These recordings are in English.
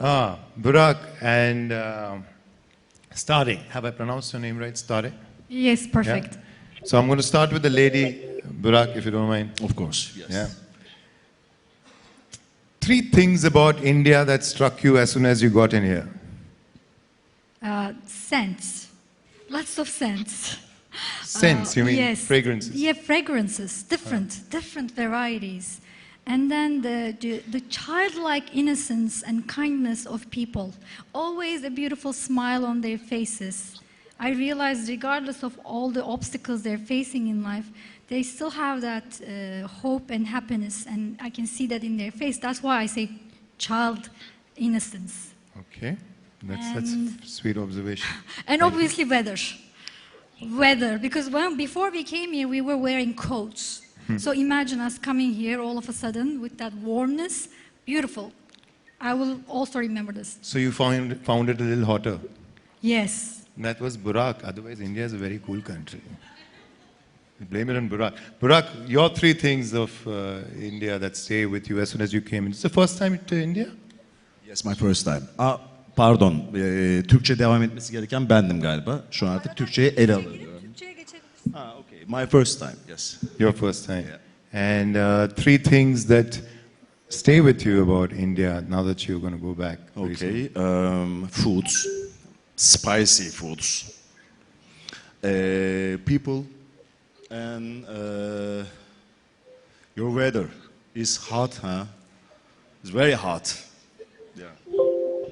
Burak and Stare. Have I pronounced your name right? Stare? Yes, perfect. Yeah? So I'm going to start with the lady, Burak, if you don't mind. Of course, yes. Yeah. 3 things about India that struck you as soon as you got in here. Scents. Lots of scents. Scents, you mean yes. fragrances? Yeah, fragrances. Different varieties. And then the childlike innocence and kindness of people. Always a beautiful smile on their faces. I realized regardless of all the obstacles they're facing in life, they still have that hope and happiness, and I can see that in their face. That's why I say child innocence. Okay, that's a sweet observation. And obviously weather, because before we came here, we were wearing coats. So imagine us coming here all of a sudden with that warmness. Beautiful. I will also remember this. So you found it a little hotter? Yes. That was Burak. Otherwise, India is a very cool country. Blame it on Burak. Burak, your 3 things of India that stay with you as soon as you came in. It's the first time to India? Yes, my first time. Pardon, Türkçe devam etmesi gereken bendim galiba. Şu an artık Türkçe'ye ele alıyorum. Türkçe'ye geçelim. Okay. My first time, yes. Your first time. Yeah. And 3 things that stay with you about India now that you're going to go back. Okay, foods, spicy foods, people, and your weather is hot, huh? It's very hot. Yeah.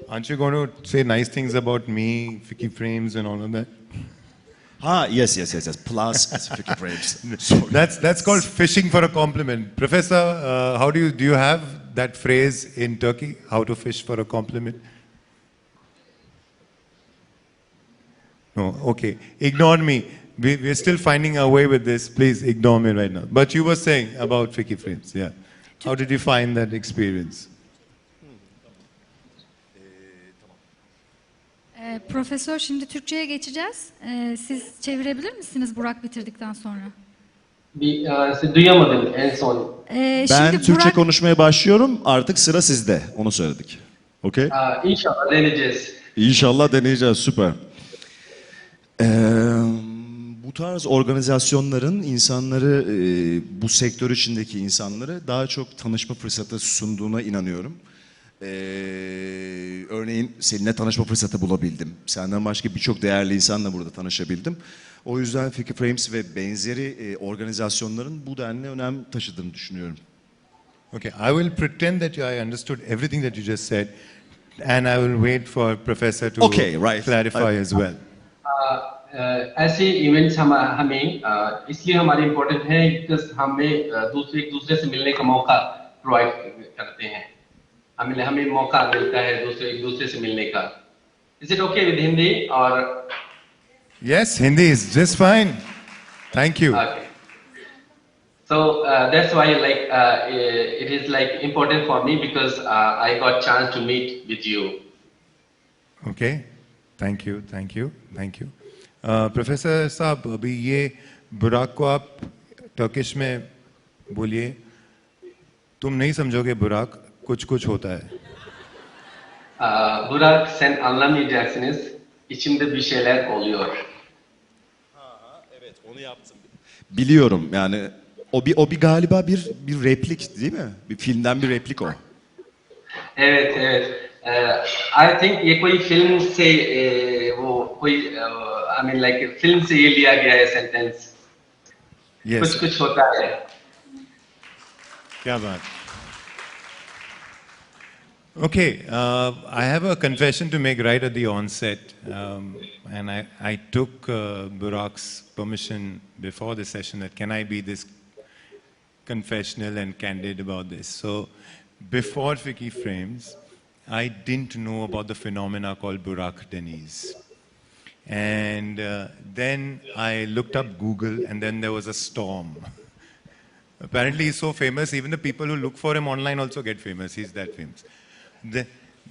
Aren't you going to say nice things about me, FICCI frames and all of that? Yes. Plus FICCI frames. That's called fishing for a compliment. Professor, how do you have that phrase in Turkey? How to fish for a compliment? No, okay. Ignore me. We're still finding our way with this. Please ignore me right now. But you were saying about FICCI frames, yeah. How did you find that experience? Profesör, şimdi Türkçe'ye geçeceğiz. Siz çevirebilir misiniz Burak bitirdikten sonra? Duyamadım en son. Ben Türkçe Burak... konuşmaya başlıyorum. Artık sıra sizde. Onu söyledik. Okay? İnşallah deneyeceğiz. İnşallah deneyeceğiz. Süper. Bu tarz organizasyonların insanları, bu sektör içindeki insanları daha çok tanışma fırsatı sunduğuna inanıyorum. Örneğin seninle tanışma fırsatı bulabildim. Senden başka birçok değerli insanla burada tanışabildim. O yüzden FICCI Frames ve benzeri organizasyonların bu denli önem taşıdığını düşünüyorum. Okay, I will pretend that I understood everything that you just said, and I will wait for Professor to clarify as well. ऐसे events हमें इसलिए हमारे important हैं because हमें एक दूसरे से मिलने का मौका प्रोवाइड करते हैं हमें मौका मिलता है एक दूसरे से मिलने का is it okay with Hindi और Yes, Hindi is just fine. Thank you. Okay. So that's why it is important for me because I got chance to meet with you. Okay, thank you. Professor साहब अभी ये बुराक को आप Turkish में बोलिए तुम नहीं समझोगे बुराक कुछ होता है Burak sen anlamayacaksınız içimde bir şeyler oluyor. Evet onu yaptım. Biliyorum yani o bir galiba bir replik değil mi? Bir filmden bir replik o. Evet. I think ये कोई फिल्म से वो कोई फिल्म से ये लिया गया है सेंटेंस कुछ होता है क्या बात Okay, I have a confession to make right at the onset, and I took Burak's permission before the session that can I be this confessional and candid about this. So before FICCI Frames, I didn't know about the phenomena called Burak Deniz. And then I looked up Google, and then there was a storm. Apparently he's so famous, even the people who look for him online also get famous. He's that famous.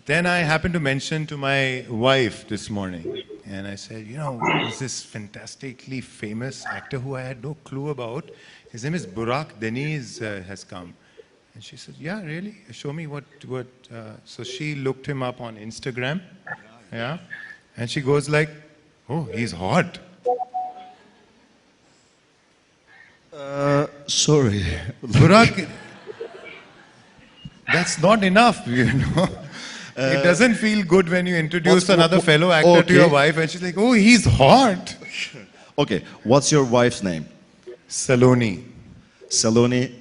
Then I happened to mention to my wife this morning, and I said, you know, there's this fantastically famous actor who I had no clue about. His name is Burak Deniz has come. And she said, yeah, really? Show me what. So she looked him up on Instagram. Yeah. And she goes like, oh, he's hot. Sorry. Burak, that's not enough, you know. It doesn't feel good when you introduce another fellow actor to your wife and she's like, oh, he's hot. Okay, what's your wife's name? Saloni. Saloni,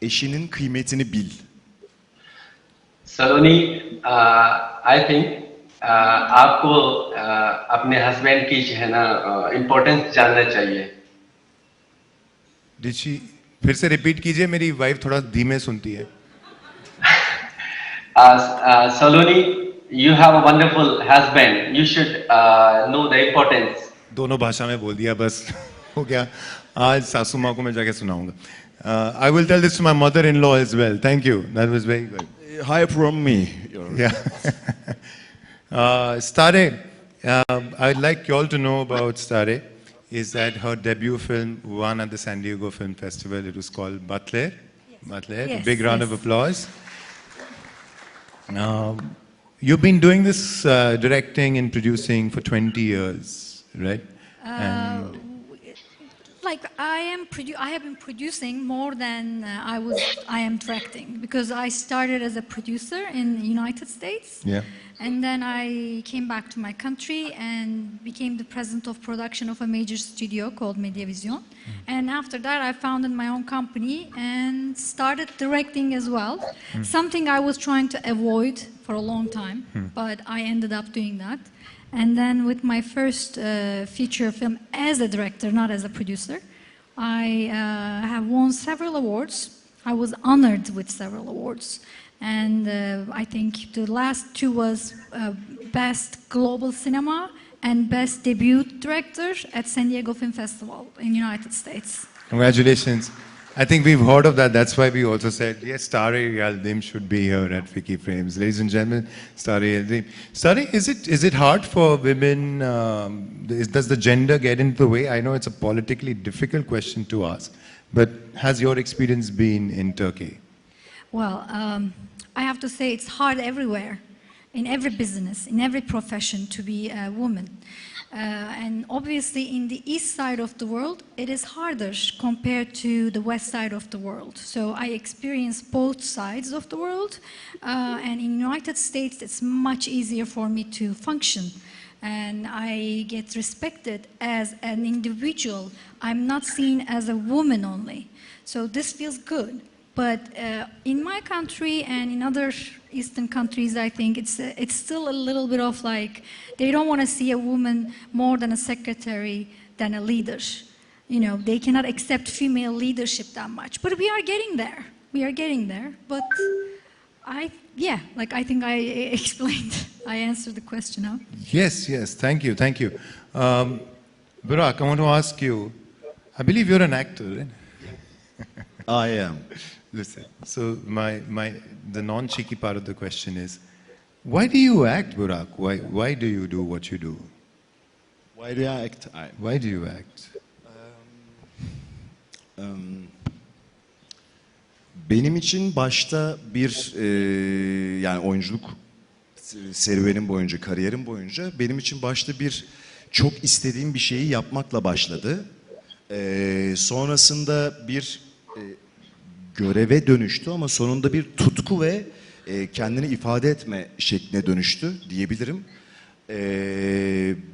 eşinin kıymetini bil. Saloni, I think आपको अपने husband की जो है ना importance जानना चाहिए. Did she? फिर से रिपीट कीजिए, मेरी वाइफ थोड़ा धीमे सुनती है. Saloni, you have a wonderful husband. You should know the importance. दोनों भाषा में बोल दिया, बस हो गया. आज सासू माँ को मैं जाके सुनाऊंगा. I will tell this to my mother-in-law as well. Thank you. That was very good. Hi from me. Yeah. Stare, I'd like you all to know about Stare. Is that her debut film won at the San Diego Film Festival. It was called Butler. Butler. Yes, Big round yes. of applause. You've been doing this directing and producing for 20 years, right? Like I have been producing more than I am directing, because I started as a producer in the United States. Yeah. And then I came back to my country and became the president of production of a major studio called Mediavision. And after that, I founded my own company and started directing as well. Something I was trying to avoid for a long time, but I ended up doing that. And then with my first feature film as a director, not as a producer, I have won several awards. I was honored with several awards. And I think the last two was Best Global Cinema and Best Debut Director at San Diego Film Festival in the United States. Congratulations. I think we've heard of that. That's why we also said, yes, Stare Yaldim should be here at FICCI Frames. Ladies and gentlemen, Stare Yaldim. Stare, is it hard for women? Does the gender get into the way? I know it's a politically difficult question to ask, but has your experience been in Turkey? Well, I have to say it's hard everywhere, in every business, in every profession to be a woman. And obviously in the east side of the world, it is harder compared to the west side of the world. So I experience both sides of the world. And in the United States, it's much easier for me to function. And I get respected as an individual. I'm not seen as a woman only. So this feels good. But in my country and in other Eastern countries, I think it's still a little bit of like, they don't want to see a woman more than a secretary than a leader. You know, they cannot accept female leadership that much. But we are getting there. We are getting there. But I think I explained, I answered the question, huh? Yes, thank you. Burak, I want to ask you, I believe you're an actor, right? I am. Listen, so the non-cheeky part of the question is, why do you act, Burak? Why do you do what you do? Why do I act? Why do you act? Benim için başta bir yani oyunculuk serüvenim boyunca, kariyerim boyunca benim için başta bir çok istediğim bir şeyi yapmakla başladı. Sonrasında bir göreve dönüştü ama sonunda bir tutku ve kendini ifade etme şekline dönüştü diyebilirim.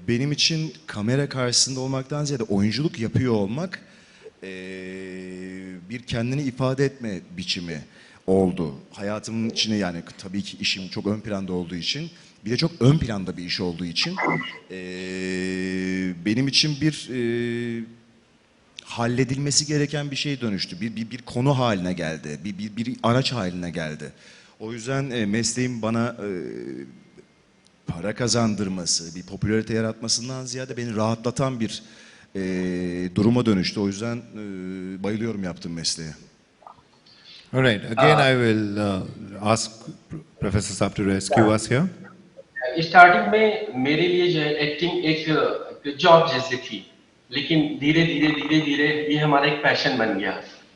Benim için kamera karşısında olmaktan ziyade oyunculuk yapıyor olmak bir kendini ifade etme biçimi oldu. Hayatımın içine, yani tabii ki işim çok ön planda olduğu için, bir de çok ön planda bir iş olduğu için benim için bir halledilmesi gereken bir şey dönüştü. Bir konu haline geldi. Bir araç haline geldi. O yüzden mesleğim bana para kazandırması, bir popülarite yaratmasından ziyade beni rahatlatan bir duruma dönüştü. O yüzden bayılıyorum yaptığım mesleğe. All right. Again, I will ask Professor Saab to rescue us here. Starting में मेरे लिए जो है acting एक job जैसी थी, लेकिन धीरे धीरे ये हमारा एक पैशन बन गया.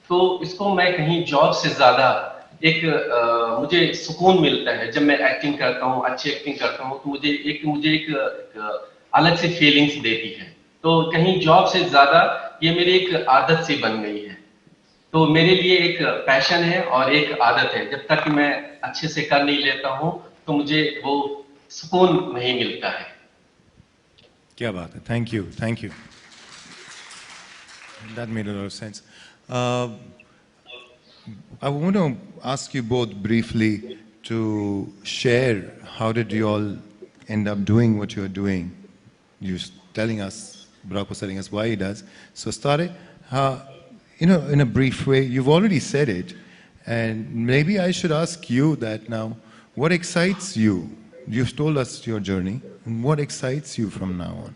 तो इसको मैं कहीं जॉब से ज़्यादा एक मुझे सुकून मिलता है जब मैं एक्टिंग करता हूँ, अच्छी एक्टिंग करता हूँ, तो मुझे एक अलग सी फीलिंग्स देती है। तो कहीं जॉब से ज़्यादा ये मेरी एक आदत सी बन गई है। तो मेरे लिए एक पैशन है और एक आदत है। जब तक मैं अच्छे से कर नहीं लेता हूँ तो मुझे वो सुकून नहीं मिलता है। क्या बात है, thank you, thank you. That made a lot of sense. I want to ask you both briefly to share how did you all end up doing what you're doing. You're telling us, Burak was telling us why he does. So start in a brief way, you've already said it, and maybe I should ask you that now, what excites you? You've told us your journey, and what excites you from now on?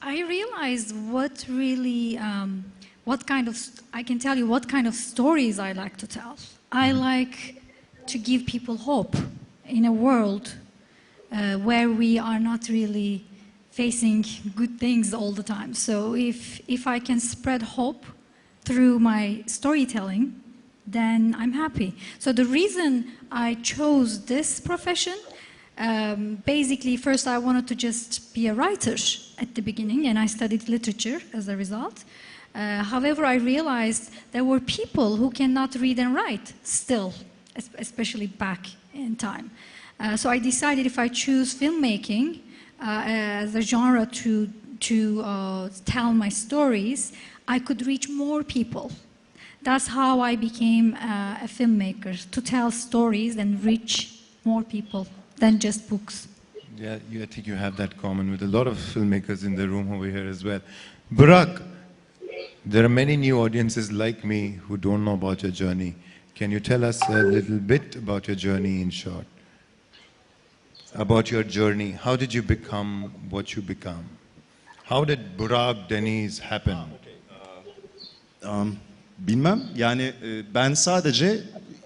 I realized what really, I can tell you what kind of stories I like to tell. I like to give people hope in a world where we are not really facing good things all the time. So if I can spread hope through my storytelling, then I'm happy. So the reason I chose this profession, basically first I wanted to just be a writer at the beginning, and I studied literature as a result. However, I realized there were people who cannot read and write still, especially back in time. So I decided if I choose filmmaking as a genre to tell my stories, I could reach more people. That's how I became a filmmaker, to tell stories and reach more people than just books. Yeah, I think you have that common with a lot of filmmakers in the room over here as well. Burak, there are many new audiences like me who don't know about your journey. Can you tell us a little bit about your journey in short? About your journey, how did you become what you become? How did Burak Deniz happen? Bilmem, yani ben sadece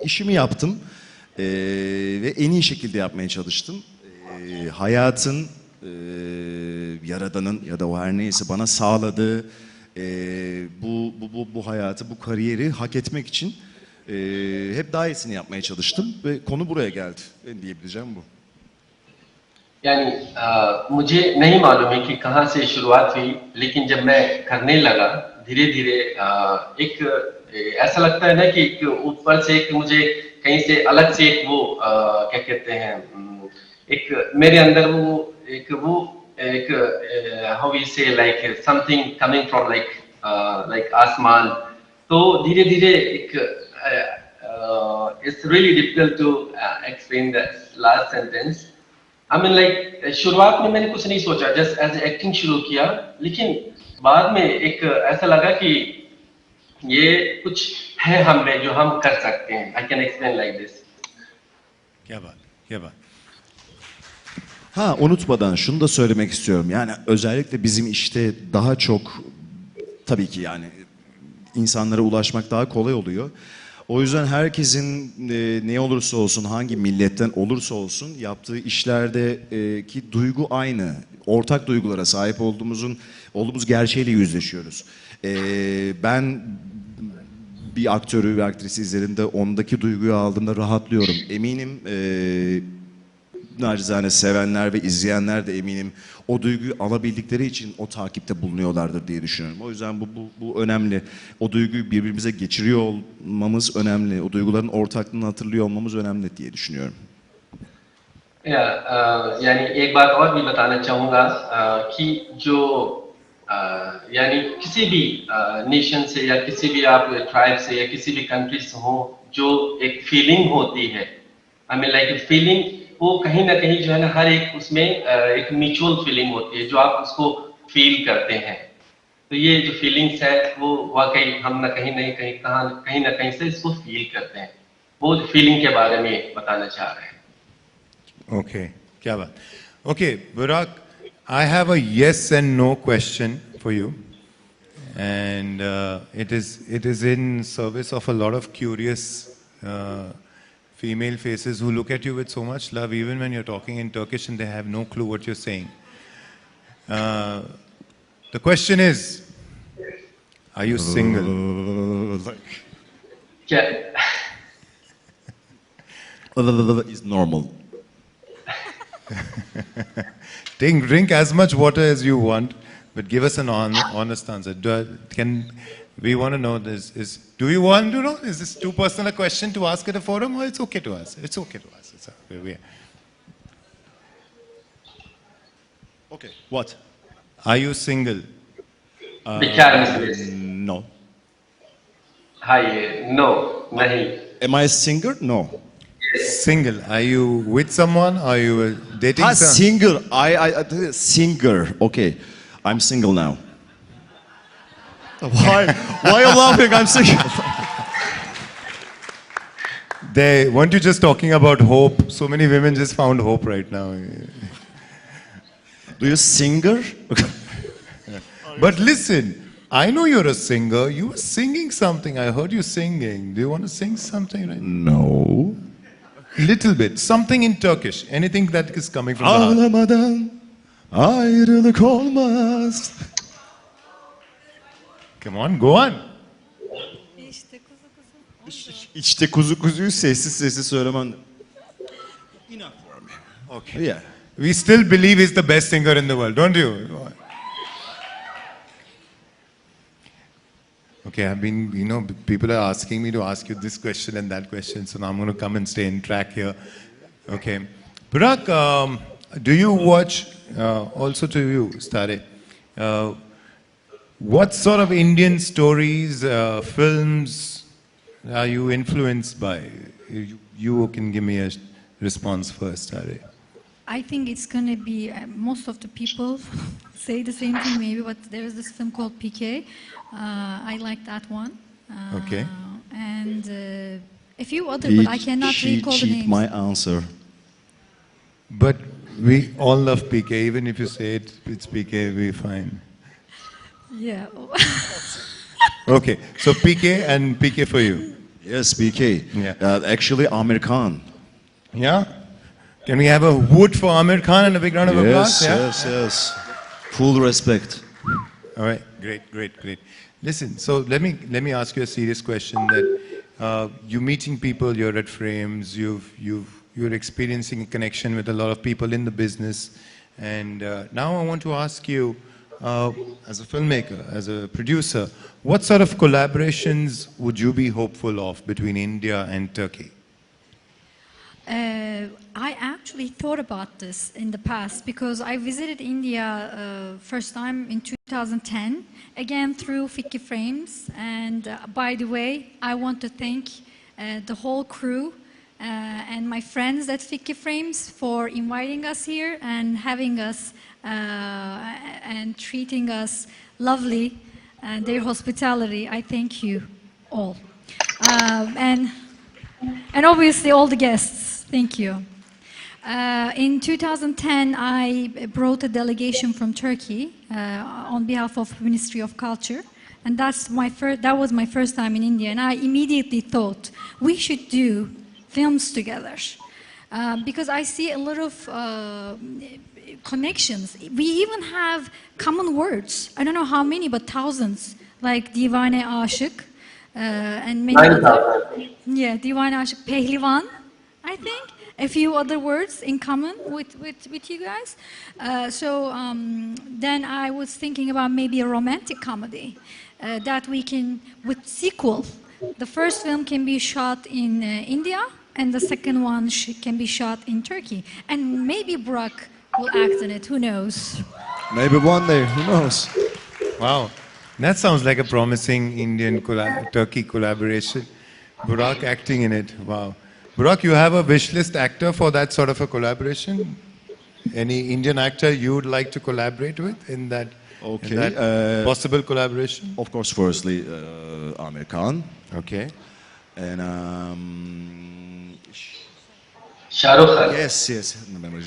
işimi yaptım ve en iyi şekilde yapmaya çalıştım. Hayatın, Yaradan'ın ya da o her neyse bana sağladığı bu hayatı, bu kariyeri hak etmek için hep daha iyisini yapmaya çalıştım ve konu buraya geldi. Ben diyebileceğim bu. यानी मुझे नहीं मालूम है कि कहाँ से शुरुआत हुई, लेकिन जब मैं करने लगा धीरे धीरे एक ऐसा लगता है ना कि ऊपर से एक मुझे कहीं से अलग से एक वो क्या कहते हैं, एक मेरे अंदर एक how we say like something coming from like आसमान. तो धीरे धीरे एक it's really difficult to explain the last sentence. I mean like शुरुआत में मैंने कुछ नहीं सोचा, जस्ट एज एक्टिंग शुरू किया, लेकिन बाद में एक ऐसा लगा कि ये कुछ है हम में जो हम कर सकते हैं. I can explain like this. क्या बात, क्या बात. Ha, unutmadan şunu da söylemek istiyorum. Yani özellikle bizim işte daha çok tabii ki yani insanlara ulaşmak daha kolay oluyor. O yüzden herkesin ne olursa olsun, hangi milletten olursa olsun yaptığı işlerdeki duygu aynı. Ortak duygulara sahip olduğumuz gerçeğiyle yüzleşiyoruz. Ben bir aktörü ve aktrisi izlediğimde ondaki duyguyu aldığımda rahatlıyorum. Eminim nacizane sevenler ve izleyenler de eminim o duyguyu alabildikleri için o takipte bulunuyorlardır diye düşünüyorum. O yüzden bu önemli. O duyguyu birbirimize geçiriyor olmamız önemli. O duyguların ortaklığını hatırlıyor olmamız önemli diye düşünüyorum. यानी एक बात और भी बताना चाहूँगा कि जो यानी किसी भी नेशन से या किसी भी आप ट्राइब से या किसी भी कंट्री से हो, जो एक फीलिंग होती है, आई मीन लाइक फीलिंग, वो कहीं ना कहीं जो है ना हर एक उसमें एक म्यूचुअल फीलिंग होती है जो आप उसको फील करते हैं. तो ये जो फीलिंग्स है वो वाकई हम ना कहीं ना कहीं से इसको फील करते हैं. वो फीलिंग के बारे में बताना चाह रहे हैं. Okay, क्या बात. Okay, Burak, I have a yes and no question for you, and it is in service of a lot of curious female faces who look at you with so much love, even when you're talking in Turkish and they have no clue what you're saying. The question is, Are you single? Yeah. Is normal. Drink as much water as you want, but give us an honest answer. We want to know this. Do you want to know? Is this too personal a question to ask at a forum, or it's okay to ask? It's okay to ask. It's okay. Okay. What? Are you single? No. Hi, no, nahi. Am I a singer? No. Single. Are you with someone? Are you dating someone? Single. I singer. Okay. I'm single now. Why are you laughing? I'm single. Weren't you just talking about hope? So many women just found hope right now. Do you singer? But listen, I know you're a singer. You were singing something. I heard you singing. Do you want to sing something right now? No. Little bit. Something in Turkish. Anything that is coming from the heart. Ağlamadan ayrılık olmaz. Come on, go on. İçte kuzu kuzuyu sessiz sessiz söylemen. Enough for me. Okay. Yeah. We still believe he's the best singer in the world, don't you? Okay, people are asking me to ask you this question and that question, so now I'm going to come and stay in track here. Okay. Burak, do you watch, also to you, Stare, what sort of Indian stories, films are you influenced by? You can give me a response first, Stare. I think it's going to be, most of the people say the same thing maybe, but there is this film called PK. I like that one. Okay. And a few others, but I cannot recall the names. My answer. But we all love PK, even if you say it's PK, we're fine. Yeah. Okay, so PK and PK for you. Yes, BK. Yeah. Actually, Amir Khan. Yeah? Can we have a woot for Amir Khan and a big round of applause? Yes. Full respect. All right, great. Listen, so let me ask you a serious question. That you're meeting people, you're at frames, you're experiencing a connection with a lot of people in the business, and now I want to ask you, as a filmmaker, as a producer, what sort of collaborations would you be hopeful of between India and Turkey? I actually thought about this in the past because I visited India first time in 2010, again through FICCI Frames. And by the way, I want to thank the whole crew and my friends at FICCI Frames for inviting us here and having us and treating us lovely and their hospitality. I thank you all. And obviously all the guests. Thank you. In 2010, I brought a delegation from Turkey on behalf of Ministry of Culture, and that was my first time in India. And I immediately thought we should do films together because I see a lot of connections. We even have common words. I don't know how many, but thousands, like Divane Aşık and many other. Yeah, Divane Aşık, Pehlivan. I think a few other words in common with you guys. Then I was thinking about maybe a romantic comedy that we can, with sequel. The first film can be shot in India and the second one can be shot in Turkey. And maybe Burak will act in it, who knows? Maybe one day, who knows? Wow, that sounds like a promising Indian-Turkey collaboration. Burak acting in it, wow. Burak, you have a wish list actor for that sort of a collaboration? Any Indian actor you would like to collaborate with in that, possible collaboration? Of course, firstly, Amir Khan. Okay. And Shah Rukh Khan. yes,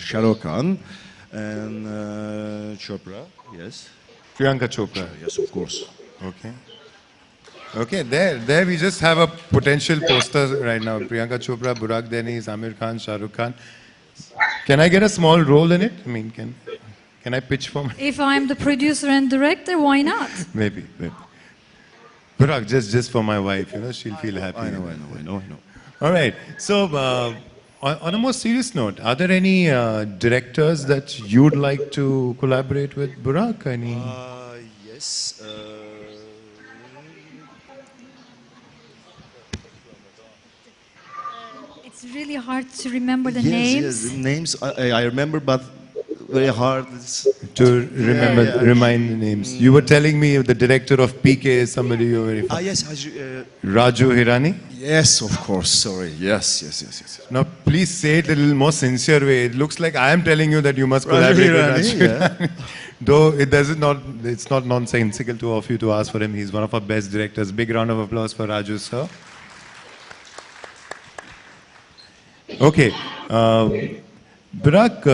Shah Rukh Khan. And Chopra, yes. Priyanka Chopra. Yes, of course. Okay. Okay, there we just have a potential poster right now. Priyanka Chopra, Burak Deniz, Amir Khan, Shah Rukh Khan. Can I get a small role in it? I mean, can I pitch for me? If I'm the producer and director, why not? Maybe. Burak, just for my wife, she'll feel happy. I know. All right. So, on a more serious note, are there any directors that you'd like to collaborate with Burak? Any? Yes. It's really hard to remember the Yes, names. yes, the names I remember, but very hard. To remind the names. You were telling me the director of PK is somebody you're very fond. Yes, Raju Hirani? yes, of course. Sorry. Yes. Now, please say it a little more sincere way. It looks like I am telling you that you must collaborate with Raju Hirani. Though it's not nonsensical of you to ask for him. He's one of our best directors. Big round of applause for Raju, sir. Okay. Burak,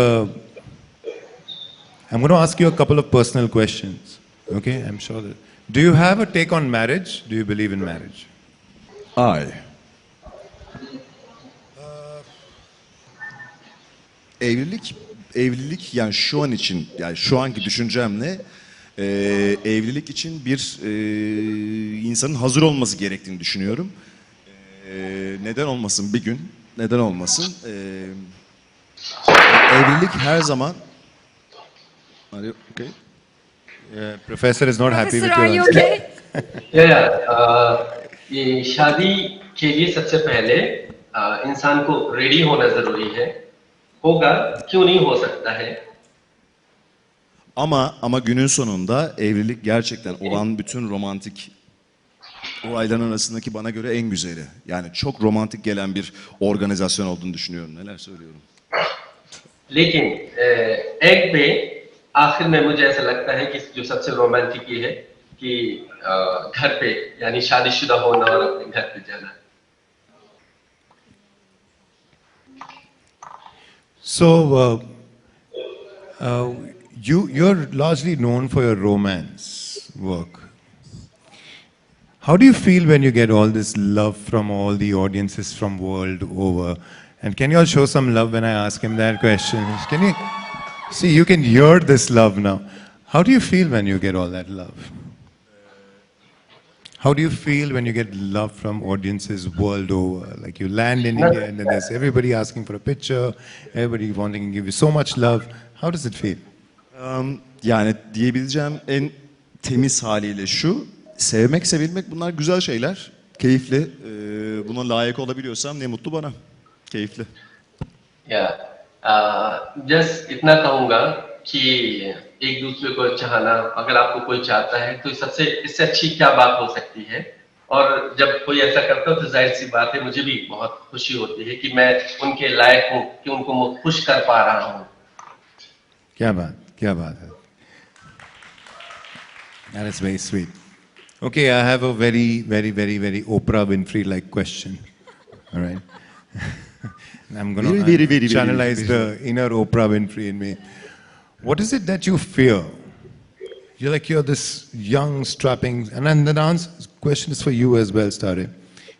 I'm going to ask you a couple of personal questions. Okay, I'm sure that. Do you have a take on marriage? Do you believe in marriage? Evlilik yani şu an için, yani şu anki düşüncemle evlilik için bir insanın hazır olması gerektiğini düşünüyorum. Neden olmasın bir gün? Neden olmasın? Evlilik her zaman. Are you okay? Professor is not happy with Professor, your are you answer. okay? ये शादी के लिए सबसे पहले इंसान को ready होना जरूरी है होगा क्यों नहीं हो सकता है Ama günün sonunda evlilik gerçekten olan bütün romantik olayların arasındaki bana göre en güzeli. Yani çok romantik gelen bir organizasyon olduğunu düşünüyorum. Neler söylüyorum? लेकिन एग पे आखिर में मुझे ऐसा लगता है कि जो सबसे रोमांटिक ये है कि घर पे यानी शादीशुदा होना और अपने घर पे जाना So, you're largely known for your romance work. How do you feel when you get all this love from all the audiences from world over? And can you all show some love when I ask him that question? Can you see? You can hear this love now. How do you feel when you get all that love? How do you feel when you get love from audiences world over? Like you land in India and then there's everybody asking for a picture, everybody wanting to give you so much love. How does it feel? Yani diyebileceğim en temiz haliyle şu, sevmek, sevilmek bunlar güzel şeyler. Keyifli. Buna layık olabiliyorsam ne mutlu bana. Keyifli. Just इतना कहूंगा कि एक दूसरे को चाहना अगर आपको कोई चाहता है तो सबसे इससे अच्छी क्या बात हो सकती है और जब कोई ऐसा करता है तो जाहिर सी बात है मुझे भी बहुत खुशी होती है कि मैं उनके लायक हूँ कि उनको मैं खुश कर पा रहा हूँ क्या बात है. That is very sweet. Okay, I have a very Oprah Winfrey-like question. All right. I'm going to channelize the inner Oprah Winfrey in me. What is it that you fear? You're this young, strapping, and then the question is for you as well, Stare.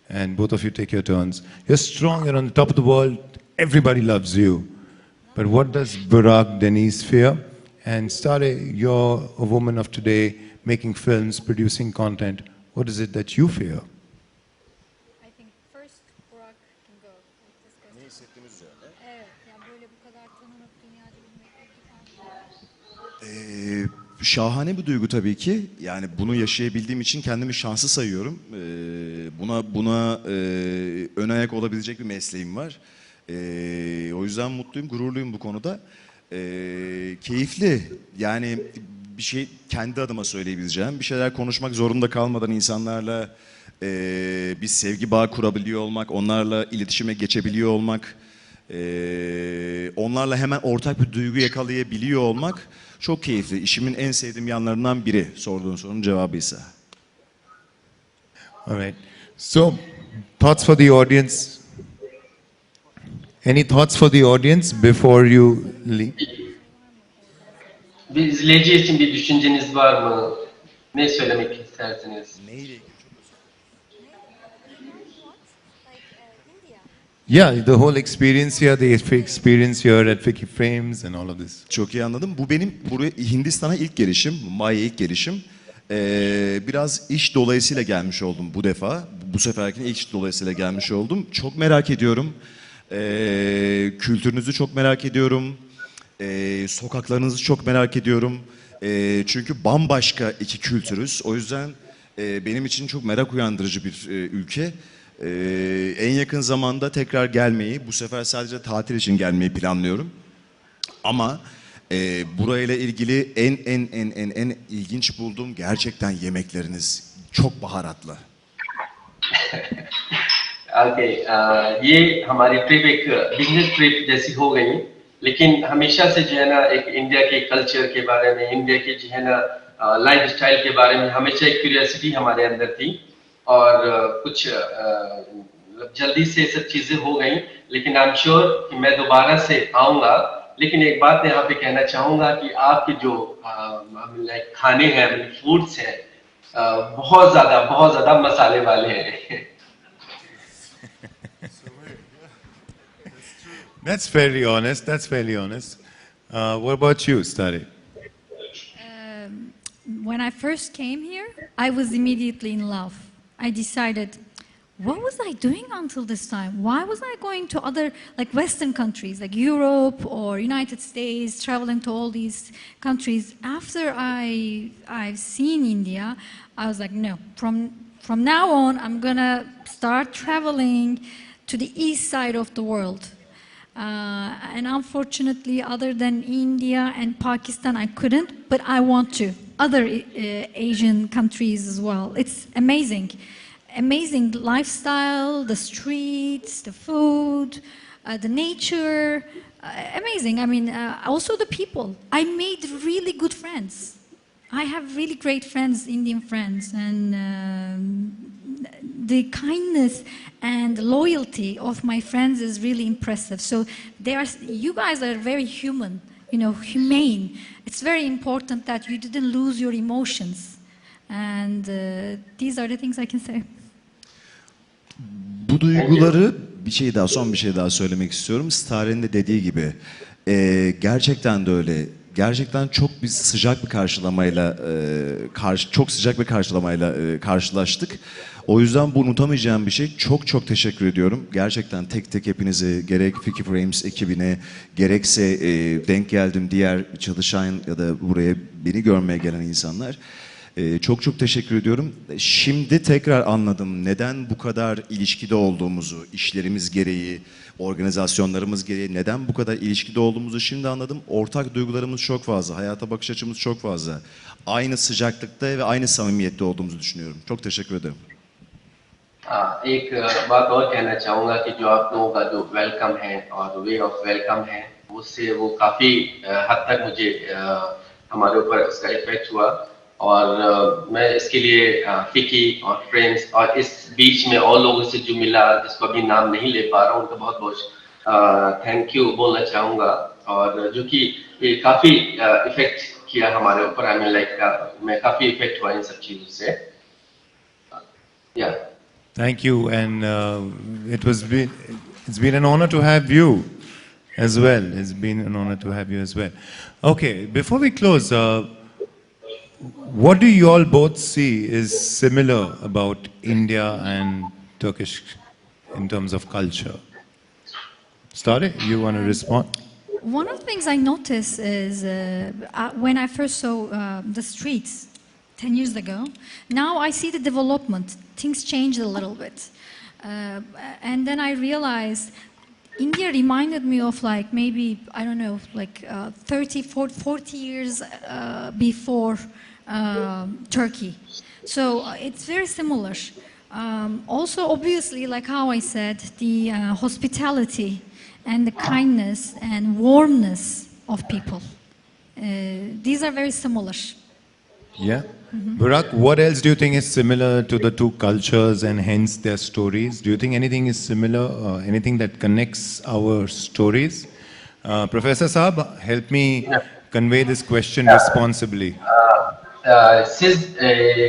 And both of you take your turns. You're strong, you're on the top of the world, everybody loves you. But what does Burak Deniz fear? And Stare, you're a woman of today, making films, producing content. What is it that you fear? I think first Burak can go. Ne hissettiğimiz üzerine. Evet, yani böyle bu kadar tanınıp dünyaca bilmek. Şahane bir duygu tabii ki. Yani bunu yaşayabildiğim için kendimi şanslı sayıyorum. Buna ön ayak olabilecek bir mesleğim var. O yüzden mutluyum, gururluyum bu konuda. Keyifli. Yani bir şey kendi adıma söyleyebileceğim. Bir şeyler konuşmak zorunda kalmadan insanlarla bir sevgi bağı kurabiliyor olmak, onlarla iletişime geçebiliyor olmak, onlarla hemen ortak bir duygu yakalayabiliyor olmak çok keyifli. İşimin en sevdiğim yanlarından biri sorduğun sorunun cevabıysa. All right. So, thoughts for the audience? Any thoughts for the audience before you leave? Bir izleyici için bir düşünceniz var mı? Ne söylemek istersiniz? Yeah, the whole experience here, the experience here at FICCI Frames and all of this. Çok iyi anladım. Bu benim buraya Hindistan'a ilk gelişim, Mumbai'ye ilk gelişim. Biraz iş dolayısıyla gelmiş oldum bu defa. Bu seferkine iş dolayısıyla gelmiş oldum. Çok merak ediyorum. Kültürünüzü çok merak ediyorum. Sokaklarınızı çok merak ediyorum. Çünkü bambaşka iki kültürüz. O yüzden benim için çok merak uyandırıcı bir ülke. En yakın zamanda tekrar gelmeyi, bu sefer sadece tatil için gelmeyi planlıyorum. Ama burayla ilgili en ilginç bulduğum gerçekten yemekleriniz. Çok baharatlı. Okay ये हमारी trip एक business trip जैसी हो गई, लेकिन हमेशा से जो है ना एक इंडिया के कल्चर के बारे में, इंडिया के जो है ना लाइफ स्टाइल के बारे में हमेशा एक क्यूरियोसिटी हमारे अंदर थी। और कुछ जल्दी से सब चीजें हो गई, लेकिन आई एम श्योर कि मैं दोबारा से आऊंगा। लेकिन एक बात मैं यहाँ पे कहना चाहूंगा कि आपके जो खाने हैं, फूड्स हैं, बहुत ज्यादा मसाले वाले हैं। That's fairly honest. That's fairly honest. What about you, Stari? When I first came here, I was immediately in love. I decided, what was I doing until this time? Why was I going to other, like Western countries, like Europe or United States, traveling to all these countries? After I've seen India, I was like, no, from now on, I'm gonna start traveling to the east side of the world. And unfortunately, other than India and Pakistan, I couldn't, but I want to. Other Asian countries as well. It's amazing. Amazing lifestyle, the streets, the food, the nature. Amazing. I mean, also the people. I made really good friends. I have really great friends, Indian friends, and the kindness and loyalty of my friends is really impressive. So you guys are very human, humane. It's very important that you didn't lose your emotions. And these are the things I can say. Bu duyguları son bir şey daha söylemek istiyorum. Star'in de dediği gibi gerçekten de öyle. Gerçekten çok sıcak bir karşılamayla karşılaştık. O yüzden bu unutamayacağım bir şey. Çok çok teşekkür ediyorum. Gerçekten tek tek hepinize, gerek FICCI Frames ekibine, gerekse denk geldim diğer çalışan ya da buraya beni görmeye gelen insanlar. Çok çok teşekkür ediyorum. Şimdi tekrar anladım neden bu kadar ilişkide olduğumuzu, işlerimiz gereği, organizasyonlarımız gereği neden bu kadar ilişkide olduğumuzu şimdi anladım. Ortak duygularımız çok fazla, hayata bakış açımız çok fazla. Aynı sıcaklıkta ve aynı samimiyette olduğumuzu düşünüyorum. Çok teşekkür ederim. एक बात और कहना चाहूँगा कि जो आप लोगों का जो वेलकम है और वे ऑफ वेलकम है, उससे वो काफ़ी हद तक मुझे हमारे ऊपर इसका इफेक्ट हुआ। और मैं इसके लिए फिकी और फ्रेंड्स और इस बीच में और लोगों से जो मिला, जिसको अभी नाम नहीं ले पा रहा हूँ, उनका बहुत बहुत थैंक यू बोलना चाहूँगा। और जो कि ये काफ़ी इफेक्ट किया हमारे ऊपर, आई मीन लाइक मैं काफ़ी इफेक्ट हुआ इन सब चीज़ों से। या Thank you, and it's been an honor to have you as well. It's been an honor to have you as well. Okay, before we close, what do you all both see is similar about India and Turkish in terms of culture? Stari, you want to respond? One of the things I notice is when I first saw the streets 10 years ago, now I see the development. Things changed a little bit. And then I realized India reminded me of like maybe, I don't know, like 30, 40 years before Turkey. So it's very similar. Also, obviously, like how I said, the hospitality and the kindness and warmness of people. These are very similar. Yeah. Burak, what else do you think is similar to the two cultures and hence their stories? Do you think anything is similar, anything that connects our stories? Professor Saab, help me convey this question responsibly. Siz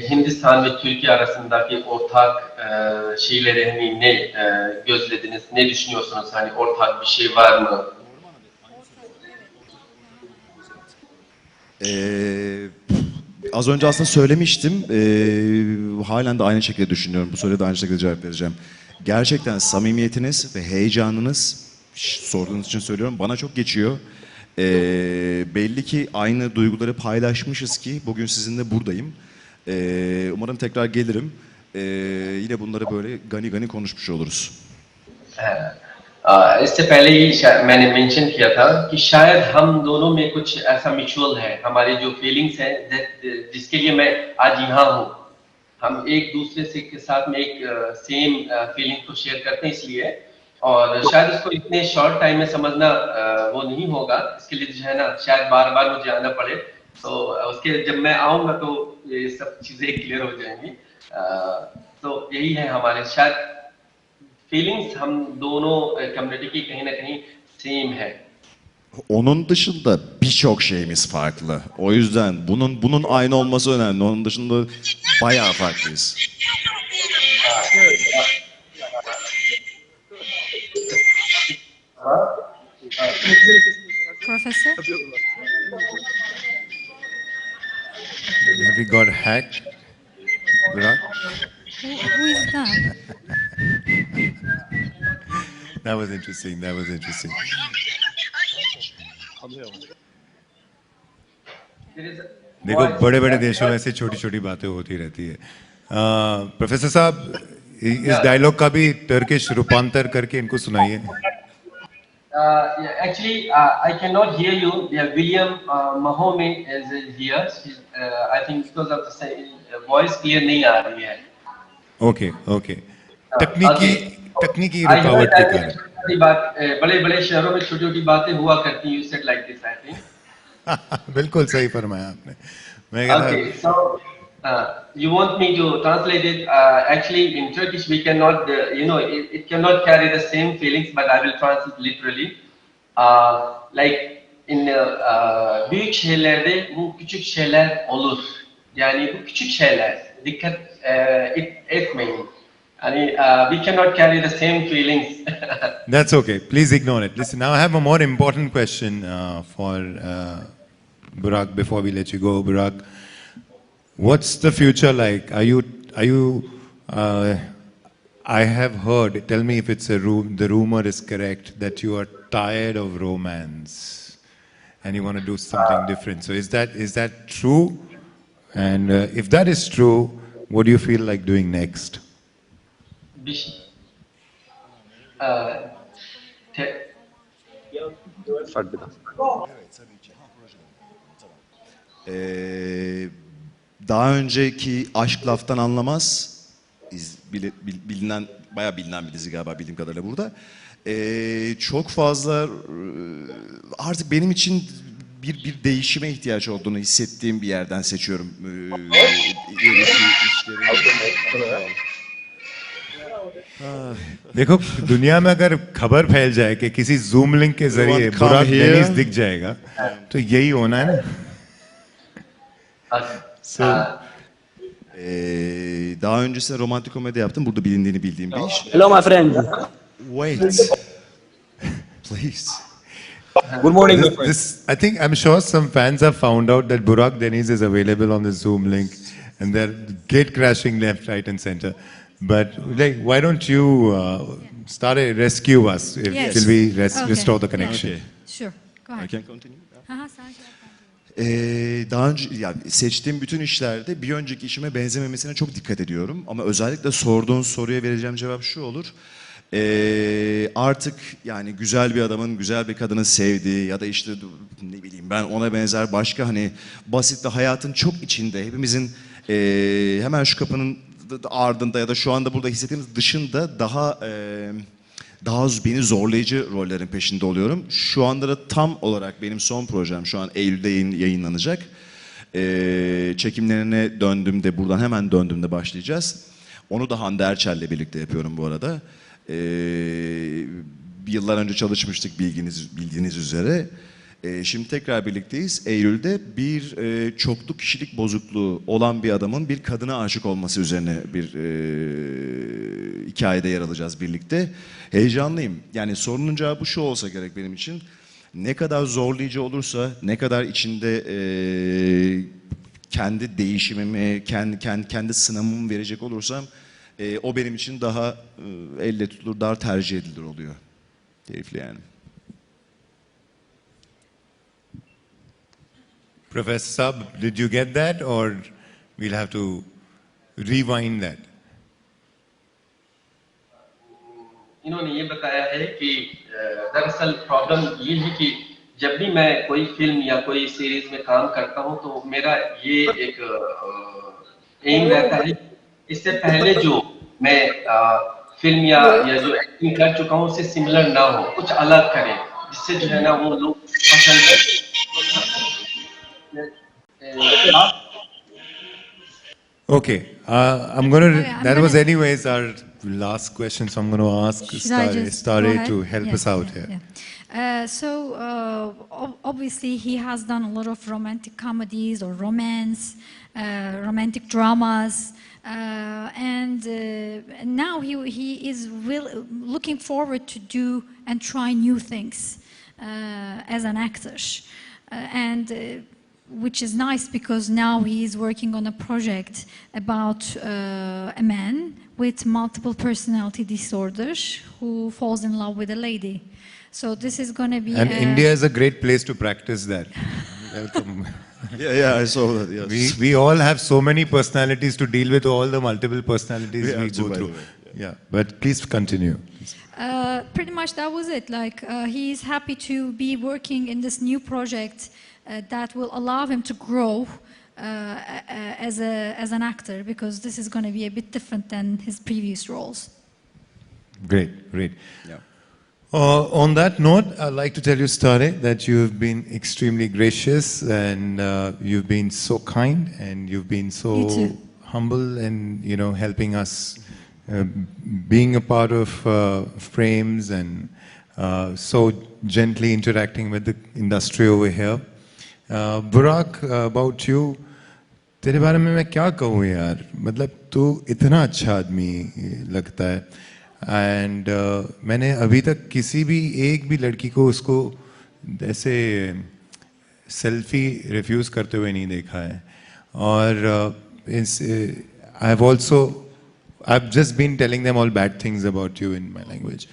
Hindistan ve Türkiye arasındaki ortak şeyleri hani ne gözlediniz, ne düşünüyorsunuz? Hani ortak bir şey var mı? Az önce aslında söylemiştim. Halen de aynı şekilde düşünüyorum. Bu soruya da aynı şekilde cevap vereceğim. Gerçekten samimiyetiniz ve heyecanınız, sorduğunuz için söylüyorum, bana çok geçiyor. Belli ki aynı duyguları paylaşmışız ki bugün sizinle buradayım. Umarım tekrar gelirim. Yine bunları böyle gani gani konuşmuş oluruz. इससे पहले ही मैंने mention किया था कि शायद हम दोनों में कुछ ऐसा म्यूचुअल है, हमारी जो फीलिंग्स हैं जिसके लिए मैं आज यहाँ हूँ, हम एक दूसरे से के साथ में एक सेम फीलिंग को शेयर करते हैं इसलिए, और शायद इसको इतने शॉर्ट टाइम में समझना वो नहीं होगा, इसके लिए जो है ना शायद बार बार मुझे आना पड़े, तो उसके जब मैं आऊँगा तो ये सब चीज़ें क्लियर हो जाएंगी। तो यही है हमारे शायद फीलिंग्स हम दोनों कम्युनिटी की कहीं ना कहीं सेम है। Onun dışında birçok şeyimiz farklı. O yüzden bunun aynı olması önemli. Onun dışında bayağı farklıyız. Professor? Have you got hacked, Burak? Who is that? That was interesting. That was interesting. देखो बड़े बड़े देशों में ऐसे छोटी छोटी बातें होती रहती है। प्रोफेसर साहब इस डायलॉग का भी टर्किश रूपांतर करके इनको सुनाइए। Actually, I cannot hear you. Yeah, William Mahome is here. I think because of the voice clear नहीं आ रही है. ओके ओके तकनीकी रुकावट के कारण बड़े बड़े शहरों में छोटी छोटी बातें हुआ करती हैं. You said like this, I think. बिल्कुल सही फरमाया आपने। मैं कह रहा Okay, so you want me to translate it? Actually, in Turkish, we cannot, it cannot carry the same feelings, but I will translate literally. Like in büyük şeylerde bu küçük şeyler olur. Yani bu küçük şeyler dikkat etmeyin. Yani we cannot carry the same feelings. That's okay. Please ignore it. Listen, now I have a more important question for Burak before we let you go. Burak, what's the future like? Are you? I have heard. Tell me if it's the rumor is correct that you are tired of romance and you want to do something different. So is that true? And if that is true, what do you feel like doing next? Daha önceki Aşk Laftan Anlamaz, bayağı bilinen bir dizi galiba bildiğim kadarıyla burada. Çok fazla artık benim için bir değişime ihtiyaç olduğunu hissettiğim bir yerden seçiyorum. देखो दुनिया में अगर खबर फैल जाए कि किसी zoom link के जरिए बुराक डेनिस दिख जाएगा तो यही होना है ना। Daha öncesinde romantik komedi yaptım. Burada bildiğim bir iş. Hello, my friend. Wait. Please. Good morning, my friend. I'm sure some fans have found out that Burak Deniz is available on the Zoom link and they're gate crashing left, right and center. But why don't you start a rescue us till we restore the connection? Okay. Sure. Go ahead. I can continue. Sen şey yap. Daha önce yani seçtiğim bütün işlerde bir önceki işime benzememesine çok dikkat ediyorum. Ama özellikle sorduğun soruya vereceğim cevap şu olur. Artık yani güzel bir adamın güzel bir kadını sevdiği ya da işte ne bileyim ben ona benzer başka hani basit de hayatın çok içinde hepimizin hemen şu kapının ardında ya da şu anda burada hissettiğimiz dışında daha beni zorlayıcı rollerin peşinde oluyorum. Şu anda da tam olarak benim son projem şu an Eylül'de yayınlanacak. Çekimlerine hemen döndüğümde başlayacağız. Onu da Hande Erçel'le birlikte yapıyorum bu arada. Yıllar önce çalışmıştık bildiğiniz üzere. Şimdi tekrar birlikteyiz. Eylül'de bir çoklu kişilik bozukluğu olan bir adamın bir kadına aşık olması üzerine bir hikayede yer alacağız birlikte. Heyecanlıyım. Yani sorunun cevabı şu olsa gerek benim için. Ne kadar zorlayıcı olursa, ne kadar içinde kendi değişimimi, kendi sınavımı verecek olursam o benim için daha elle tutulur, daha tercih edilir oluyor. Keyifli yani. Professor Saab, did you get that, or we'll have to rewind that? इन्होंने ये बताया है कि दरअसल problem ये है कि जब भी मैं कोई फिल्म या कोई सीरीज में काम करता हूं तो मेरा ये एक एम रहता है इससे पहले जो मैं फिल्म या जो एक्टिंग कर चुका हूं उससे सिमिलर ना हो, कुछ अलग करें जिससे जो है ना वो लोग पसंद करें। Okay, I'm going to, that was anyways our last question, so I'm going to ask Stare to help us out here. Yeah. Obviously he has done a lot of romantic comedies or romance, romantic dramas, and now he is looking forward to do and try new things as an actor. Which is nice because now he is working on a project about a man with multiple personality disorders who falls in love with a lady. So this is going to be. And India is a great place to practice that. Welcome. Yeah, I saw that. Yes. We all have so many personalities to deal with all the multiple personalities we go through. Yeah, but please continue. Pretty much that was it. Like he is happy to be working in this new project. That will allow him to grow as an actor, because this is going to be a bit different than his previous roles. Great, great. Yeah. On that note, I'd like to tell you, Stare, that you've been extremely gracious and you've been so kind and you've been so humble and, you know, helping us being a part of frames and so gently interacting with the industry over here. Burak, about you, तेरे बारे में मैं क्या कहूँ यार, मतलब तू इतना अच्छा आदमी लगता है एंड मैंने अभी तक किसी भी एक भी लड़की को उसको ऐसे सेल्फी रिफ्यूज़ करते हुए नहीं देखा है और I've just been telling them all bad things about you in my language.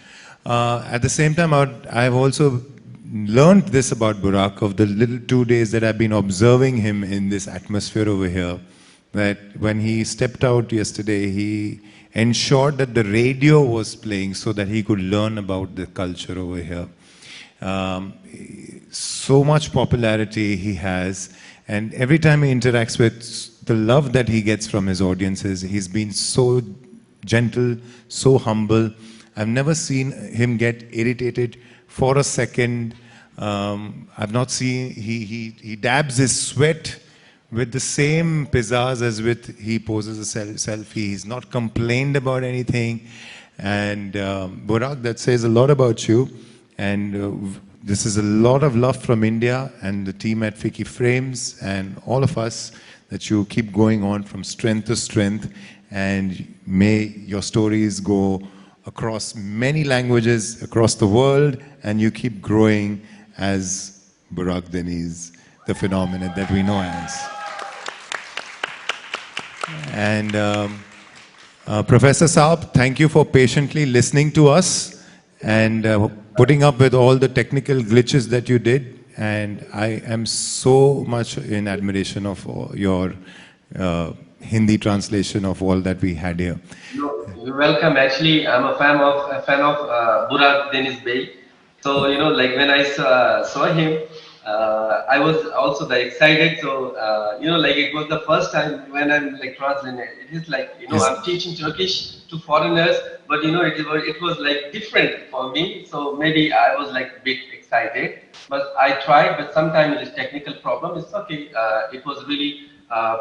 At the same time, I've also learned this about Burak of the little 2 days that I've been observing him in this atmosphere over here, that when he stepped out yesterday, he ensured that the radio was playing so that he could learn about the culture over here. So much popularity he has, and every time he interacts with the love that he gets from his audiences, he's been so gentle, so humble. I've never seen him get irritated for a second. I've not seen, he dabs his sweat with the same pizzazz as with he poses a selfie. He's not complained about anything. And Burak, that says a lot about you. And this is a lot of love from India and the team at FICCI Frames and all of us, that you keep going on from strength to strength, and may your stories go across many languages across the world, and you keep growing as Burak Deniz, the phenomenon that we know as. And Professor Saab, thank you for patiently listening to us and putting up with all the technical glitches that you did. And I am so much in admiration of your Hindi translation of all that we had here. You're welcome. Actually, I'm a fan of Burak Deniz Bey. So, you know, like when I saw him, I was also very excited. So, you know, like it was the first time when I'm like translating. It is like, you know, yes. I'm teaching Turkish to foreigners, but you know, it was like different for me. So maybe I was like a bit excited, but I tried. But sometimes it is technical problem. It's okay. It was really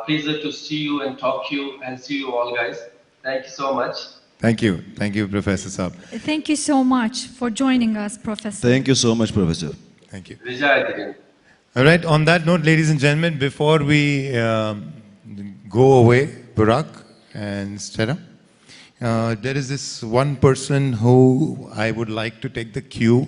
pleasure to see you and talk to you and see you all guys. Thank you so much. Thank you, Professor Saab. Thank you so much for joining us, Professor. Thank you so much, Professor. Thank you. Vijay. All right, on that note, ladies and gentlemen, before we go away, Burak and Stella, there is this one person who I would like to take the cue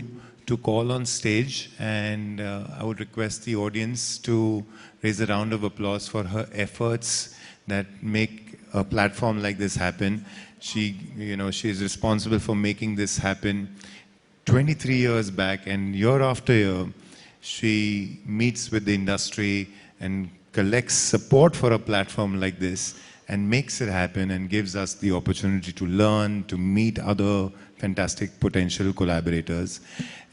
to call on stage, and I would request the audience to raise a round of applause for her efforts that make a platform like this happen. She is responsible for making this happen 23 years back, and year after year, she meets with the industry and collects support for a platform like this and makes it happen and gives us the opportunity to learn, to meet other fantastic potential collaborators.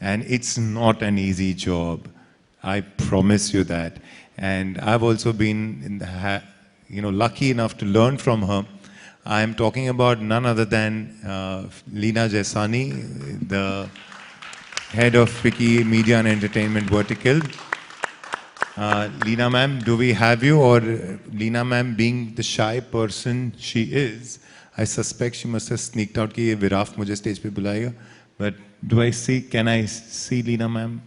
And it's not an easy job. I promise you that. And I've also been in the lucky enough to learn from her. I am talking about none other than Leena Jaisani, the head of FICCI Media and Entertainment Vertical. Leena ma'am, do we have you? Or Leena ma'am, being the shy person she is, I suspect she must have sneaked out कि ये विराफ मुझे stage पे बुलाएगा. But can I see Leena ma'am?